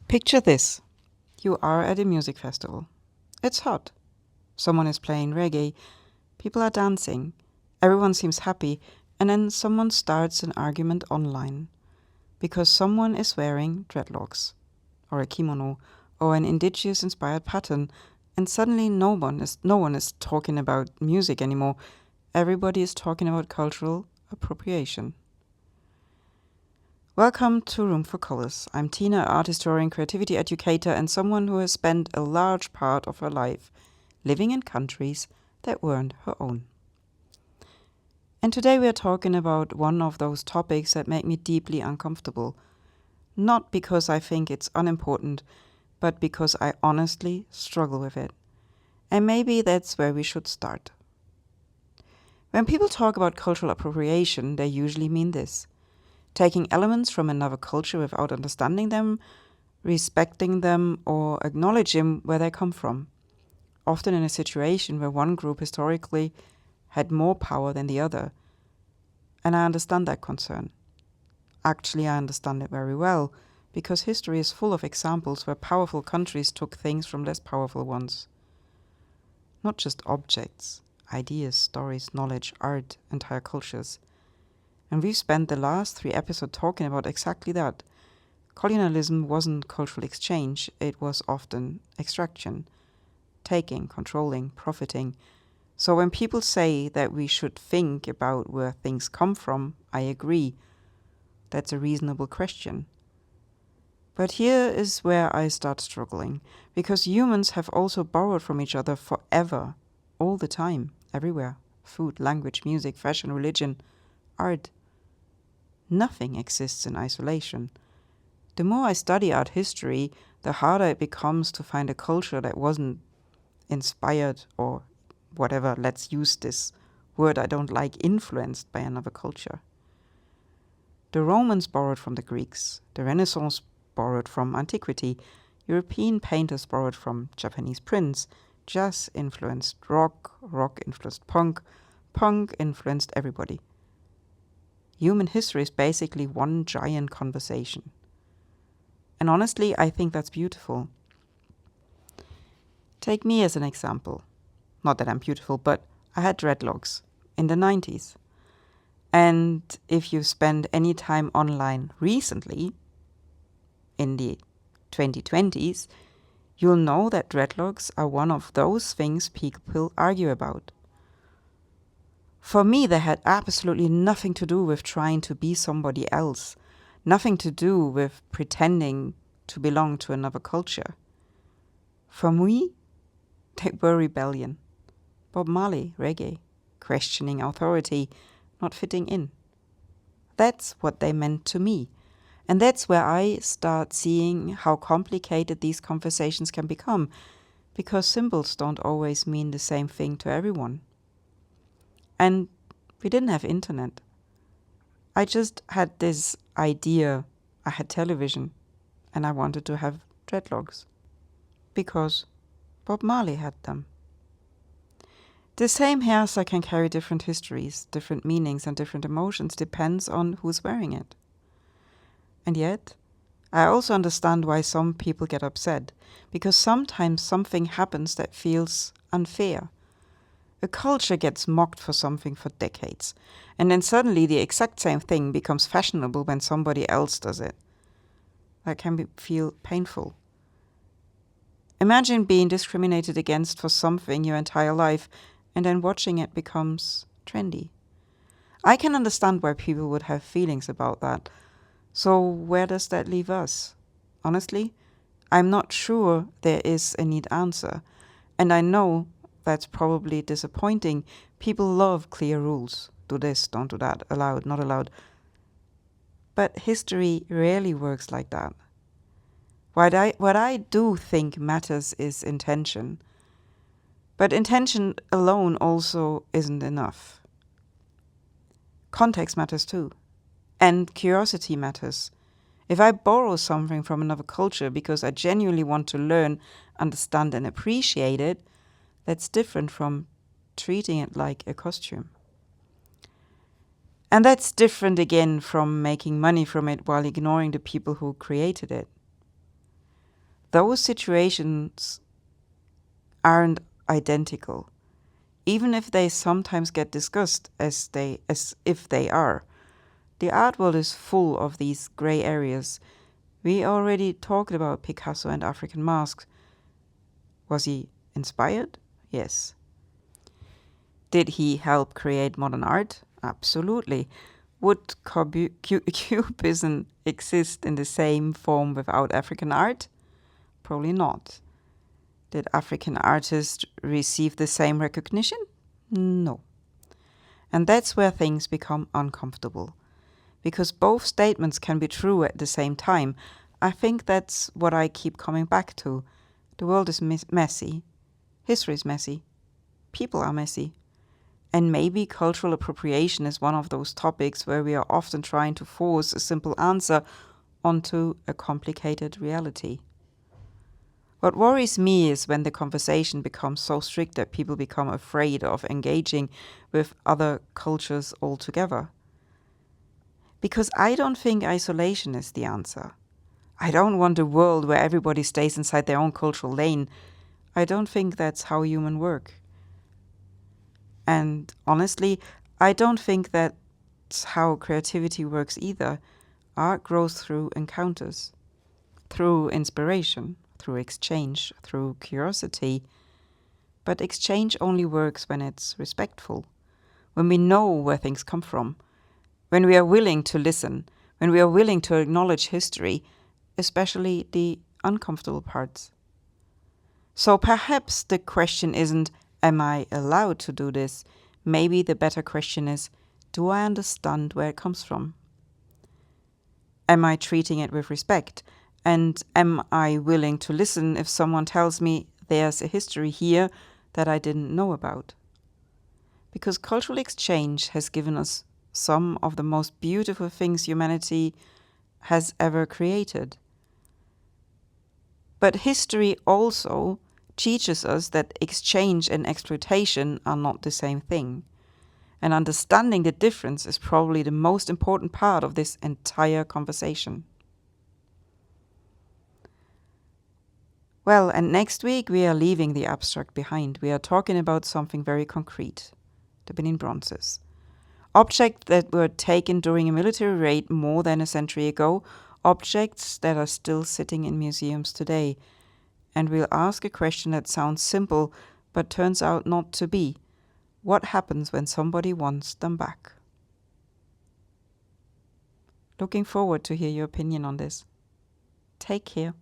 Picture this. You are at a music festival. It's hot. Someone is playing reggae. People are dancing. Everyone seems happy. And then someone starts an argument online. Because someone is wearing dreadlocks. Or a kimono. Or an indigenous-inspired pattern. And suddenly no one is talking about music anymore. Everybody is talking about cultural appropriation. Welcome to Room for Colors. I'm Tina, art historian, creativity educator, and someone who has spent a large part of her life living in countries that weren't her own. And today we are talking about one of those topics that make me deeply uncomfortable. Not because I think it's unimportant, but because I honestly struggle with it. And maybe that's where we should start. When people talk about cultural appropriation, they usually mean this: taking elements from another culture without understanding them, respecting them, or acknowledging where they come from, often in a situation where one group historically had more power than the other. And I understand that concern. Actually, I understand it very well, because history is full of examples where powerful countries took things from less powerful ones. Not just objects, ideas, stories, knowledge, art, entire cultures. And we've spent the last 3 episodes talking about exactly that. Colonialism wasn't cultural exchange, it was often extraction. Taking, controlling, profiting. So when people say that we should think about where things come from, I agree. That's a reasonable question. But here is where I start struggling, because humans have also borrowed from each other forever, all the time, everywhere. Food, language, music, fashion, religion, art. Nothing exists in isolation. The more I study art history, the harder it becomes to find a culture that wasn't inspired or whatever, let's use this word I don't like, influenced by another culture. The Romans borrowed from the Greeks. The Renaissance borrowed from antiquity. European painters borrowed from Japanese prints. Jazz influenced rock. Rock influenced punk. Punk influenced everybody. Human history is basically one giant conversation. And honestly, I think that's beautiful. Take me as an example. Not that I'm beautiful, but I had dreadlocks in the 90s. And if you spend any time online recently, in the 2020s, you'll know that dreadlocks are one of those things people argue about. For me, they had absolutely nothing to do with trying to be somebody else, nothing to do with pretending to belong to another culture. For me, they were rebellion. Bob Marley, reggae, questioning authority, not fitting in. That's what they meant to me. And that's where I start seeing how complicated these conversations can become, because symbols don't always mean the same thing to everyone. And we didn't have internet. I just had this idea. I had television, and I wanted to have dreadlocks, because Bob Marley had them. The same hairstyle can carry different histories, different meanings, and different emotions, depends on who's wearing it. And yet, I also understand why some people get upset, because sometimes something happens that feels unfair. A culture gets mocked for something for decades, and then suddenly the exact same thing becomes fashionable when somebody else does it. That can feel painful. Imagine being discriminated against for something your entire life, and then watching it becomes trendy. I can understand why people would have feelings about that. So where does that leave us? Honestly, I'm not sure there is a neat answer. And I know that's probably disappointing. People love clear rules. Do this, don't do that, allowed, not allowed. But history rarely works like that. What I do think matters is intention. But intention alone also isn't enough. Context matters too. And curiosity matters. If I borrow something from another culture because I genuinely want to learn, understand, and appreciate it, that's different from treating it like a costume. And that's different again from making money from it while ignoring the people who created it. those situations aren't identical, even if they sometimes get discussed as if they are. The art world is full of these grey areas. We already talked about Picasso and African masks. Was he inspired? Yes. Did he help create modern art? Absolutely. Would Cubism exist in the same form without African art? Probably not. Did African artists receive the same recognition? No. And that's where things become uncomfortable. Because both statements can be true at the same time. I think that's what I keep coming back to. The world is messy. History is messy. People are messy. And maybe cultural appropriation is one of those topics where we are often trying to force a simple answer onto a complicated reality. What worries me is when the conversation becomes so strict that people become afraid of engaging with other cultures altogether. Because I don't think isolation is the answer. I don't want a world where everybody stays inside their own cultural lane. I don't think that's how humans work. And honestly, I don't think that's how creativity works either. Art grows through encounters, through inspiration, through exchange, through curiosity. But exchange only works when it's respectful, when we know where things come from, when we are willing to listen, when we are willing to acknowledge history, especially the uncomfortable parts. So perhaps the question isn't, am I allowed to do this? Maybe the better question is, do I understand where it comes from? Am I treating it with respect? And am I willing to listen if someone tells me there's a history here that I didn't know about? Because cultural exchange has given us some of the most beautiful things humanity has ever created. But history also teaches us that exchange and exploitation are not the same thing. And understanding the difference is probably the most important part of this entire conversation. Well, and next week we are leaving the abstract behind. We are talking about something very concrete, the Benin bronzes. Objects that were taken during a military raid more than a century ago, objects that are still sitting in museums today. And we'll ask a question that sounds simple, but turns out not to be. What happens when somebody wants them back? Looking forward to hear your opinion on this. Take care.